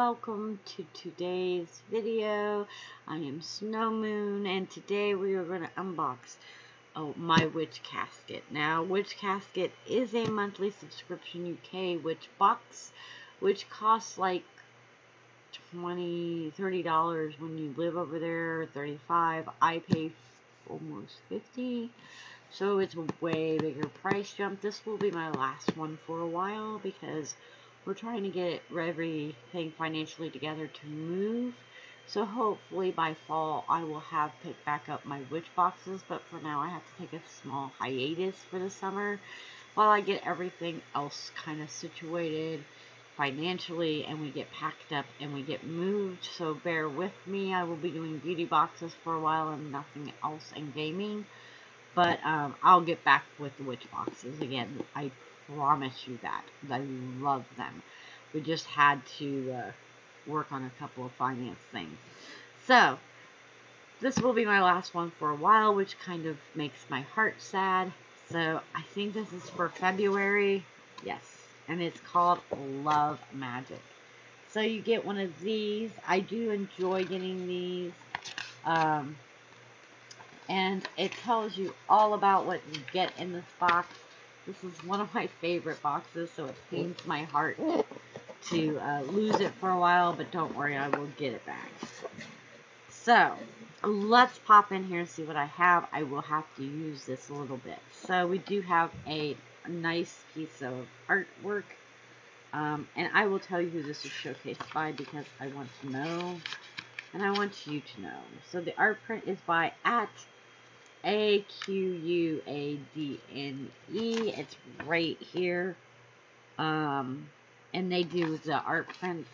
welcome to today's video. I am Snowmoon, and today we are going to unbox my witch casket. Now, witch casket is a monthly subscription UK witch box, which costs like $30 when you live over there, $35. I pay almost $50. So it's a way bigger price jump. This will be my last one for a while because we're trying to get everything financially together to move. So hopefully by fall I will have picked back up my witch boxes. But for now I have to take a small hiatus for the summer while I get everything else kind of situated financially and we get packed up and we get moved. So bear with me. I will be doing beauty boxes for a while and nothing else in gaming. But I'll get back with the witch boxes again. I promise you that. I love them. We just had to work on a couple of finance things. So, this will be my last one for a while, which kind of makes my heart sad. So, I think this is for February. Yes. And it's called Love Magic. So, you get one of these. I do enjoy getting these. And it tells you all about what you get in this box. This is one of my favorite boxes, so it pains my heart to lose it for a while, but don't worry, I will get it back. So, let's pop in here and see what I have. I will have to use this a little bit. So, we do have a nice piece of artwork, and I will tell you who this is showcased by because I want to know, and I want you to know. So, the art print is by AQUADNE. It's right here. And they do the art prints.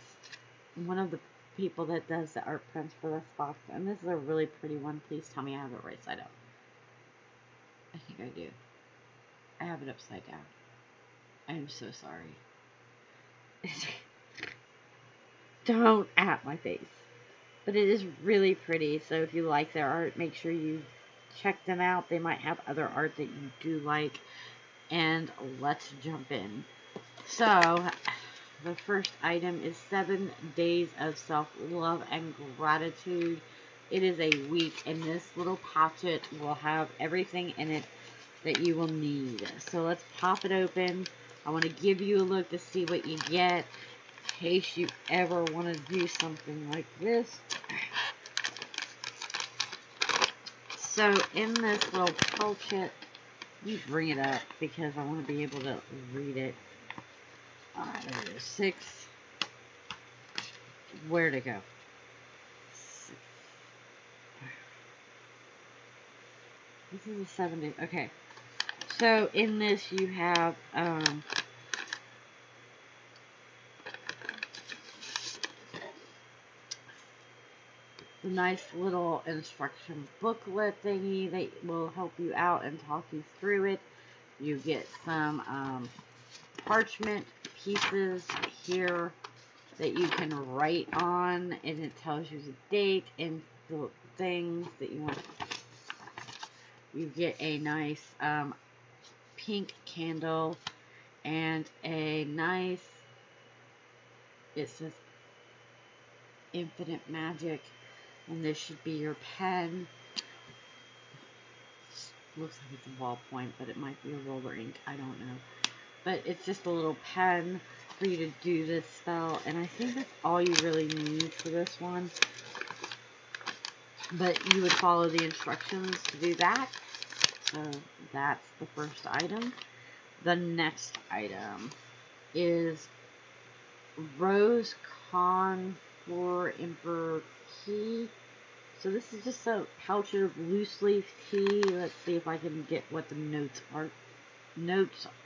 One of the people that does the art prints for this box. And this is a really pretty one. Please tell me I have it right side up. I think I do. I have it upside down. I am so sorry. Don't at my face. But it is really pretty. So if you like their art, make sure you check them out. They might have other art that you do like. And let's jump in. So, the first item is 7 days of self-love and gratitude. It is a week, and this little pouchet will have everything in it that you will need. So, let's pop it open. I want to give you a look to see what you get in case you ever want to do something like this. So, in this little pouchet, you bring it up because I want to be able to read it. There it is. 6. Where to go? 6. This is a 7 day. Okay. So in this you have the nice little instruction booklet thingy that will help you out and talk you through it. You get some parchment pieces here that you can write on, and it tells you the date and the things that you want. You get a nice pink candle and a nice, it says Infinite Magic, and this should be your pen. Looks like it's a ballpoint, but it might be a roller ink, I don't know. But it's just a little pen for you to do this spell. And I think that's all you really need for this one. But you would follow the instructions to do that. So that's the first item. The next item is Rose Contour Emperor Tea. So this is just a pouch of loose leaf tea. Let's see if I can get what the notes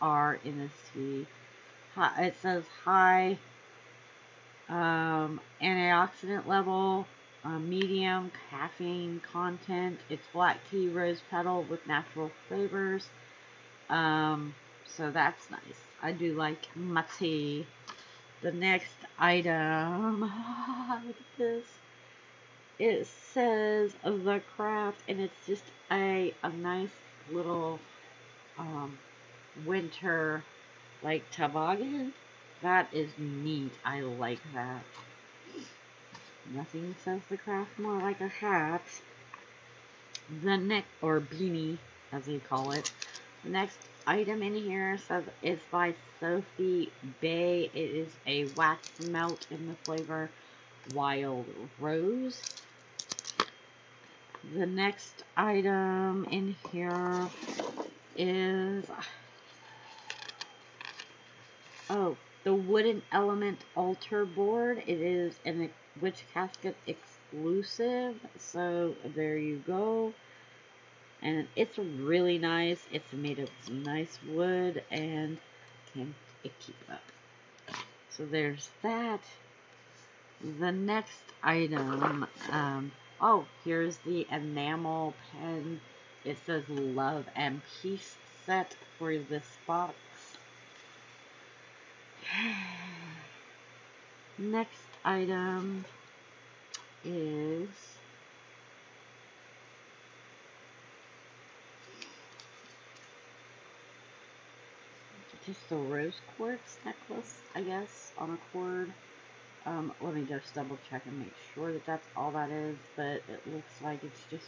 are in this tea. It says high antioxidant level, medium caffeine content. It's black tea, rose petal with natural flavors. So that's nice. I do like my tea. The next item, look at this. It says The Craft, and it's just a nice little winter like toboggan. That is neat. I like that. Nothing says the craft more like a hat. The next, or beanie, as they call it. The next item in here says it's by Sophie Bay. It is a wax melt in the flavor Wild Rose. The next item in here is, oh, the Wooden Element Altar Board. It is an Witch Casket exclusive, so there you go. And it's really nice. It's made of nice wood, and can it keep it up. So there's that. The next item, oh, here's the enamel pen. It says Love and Peace set for this box. Next item is just a rose quartz necklace, I guess, on a cord. Let me just double check and make sure that that's all that is, but it looks like it's just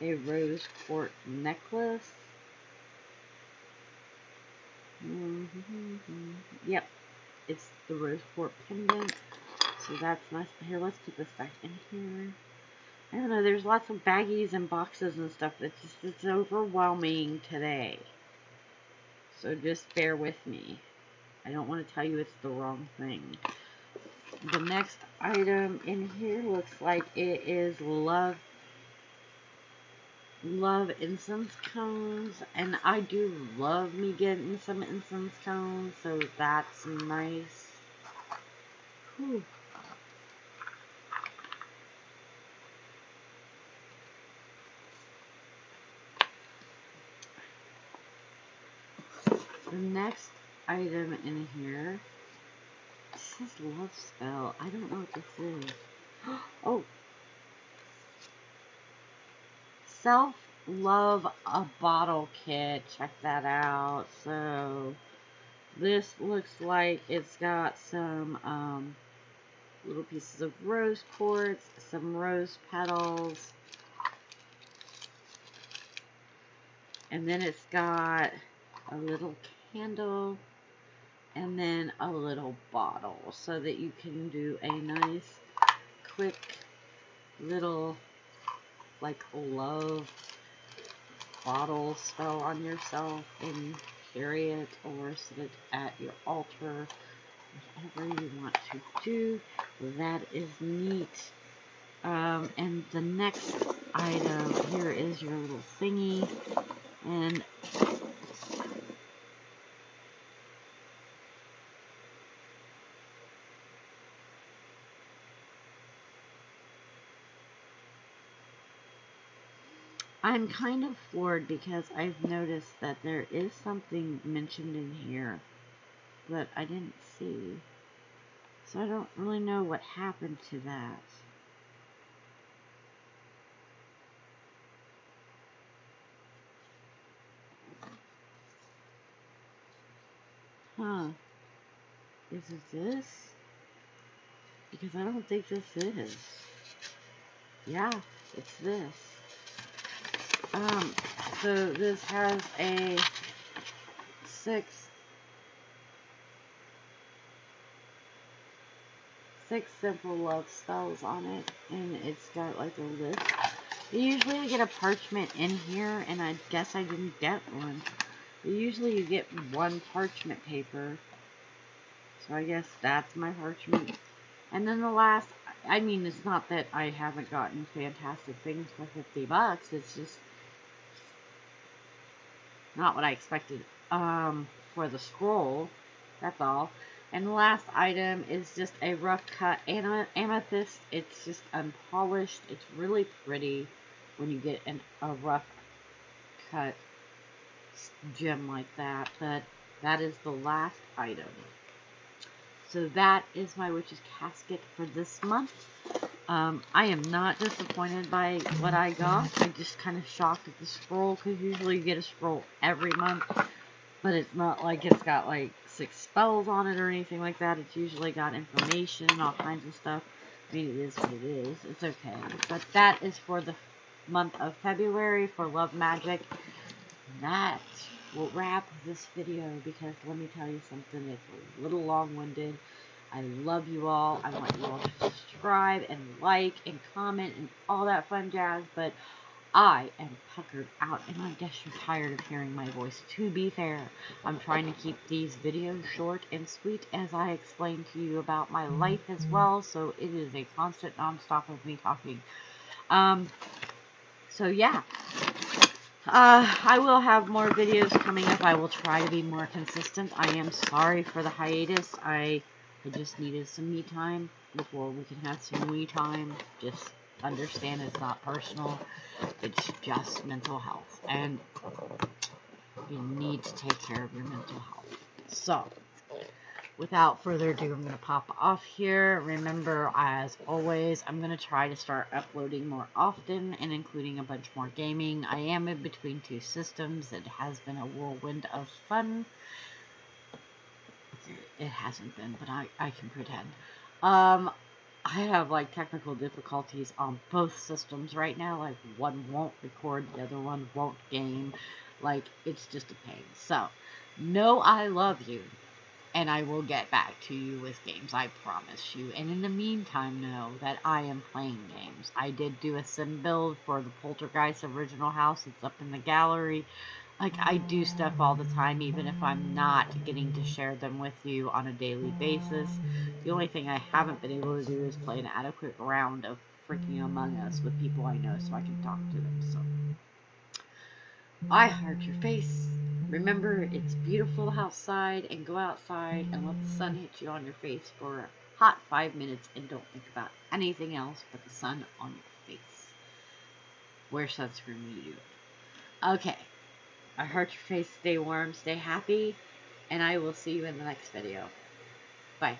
a rose quartz necklace. Yep, it's the rose quartz pendant, so that's nice. Here, let's put this back in here. I don't know, there's lots of baggies and boxes and stuff. It's overwhelming today, so just bear with me. I don't want to tell you it's the wrong thing. The next item in here looks like it is Love incense cones, and I do love me getting some incense cones, so that's nice. Whew. The next item in here, this says Love Spell. I don't know what this is. Oh, Self-Love a Bottle Kit. Check that out. So this looks like it's got some little pieces of rose quartz, some rose petals, and then it's got a little candle, and then a little bottle, so that you can do a nice, quick little, like, love bottle spell on yourself and carry it, or set it at your altar, whatever you want to do. That is neat. And the next item here is your little thingy, and I'm kind of floored because I've noticed that there is something mentioned in here that I didn't see. So I don't really know what happened to that. Huh. Is it this? Because I don't think this is. Yeah, it's this. So this has a six simple love spells on it, and it's got like a list. Usually I get a parchment in here, and I guess I didn't get one. But usually you get one parchment paper, so I guess that's my parchment. And then the last, I mean, it's not that I haven't gotten fantastic things for $50. It's just not what I expected for the scroll. That's all. And the last item is just a rough cut amethyst. It's just unpolished. It's really pretty when you get a rough cut gem like that. But that is the last item. So that is my Witch's Casket for this month. I am not disappointed by what I got. I'm just kind of shocked at the scroll, because usually you get a scroll every month. But it's not like it's got like 6 spells on it or anything like that. It's usually got information and all kinds of stuff. I mean, it is what it is. It's okay. But that is for the month of February for Love Magic. That will wrap this video because let me tell you something. It's a little long-winded. I love you all. I want you all to subscribe and like and comment and all that fun jazz. But I am puckered out, and I guess you're tired of hearing my voice. To be fair, I'm trying to keep these videos short and sweet as I explain to you about my life as well, so it is a constant non-stop of me talking. So yeah, I will have more videos coming up. I will try to be more consistent. I am sorry for the hiatus. I just needed some me time before we can have some we time. Just understand it's not personal. It's just mental health. And you need to take care of your mental health. So, without further ado, I'm going to pop off here. Remember, as always, I'm going to try to start uploading more often and including a bunch more gaming. I am in between two systems. It has been a whirlwind of fun. It hasn't been, but I can pretend. I have, like, technical difficulties on both systems right now. Like, one won't record, the other one won't game. Like, it's just a pain. So, know I love you. And I will get back to you with games, I promise you. And in the meantime, know that I am playing games. I did do a sim build for the Poltergeist original house. It's up in the gallery. Like, I do stuff all the time, even if I'm not getting to share them with you on a daily basis. The only thing I haven't been able to do is play an adequate round of freaking Among Us with people I know so I can talk to them. So, I heart your face. Remember, it's beautiful outside, and go outside and let the sun hit you on your face for a hot 5 minutes and don't think about anything else but the sun on your face. Wear sunscreen when you do it. Okay. I heart your face. Stay warm, stay happy, and I will see you in the next video. Bye.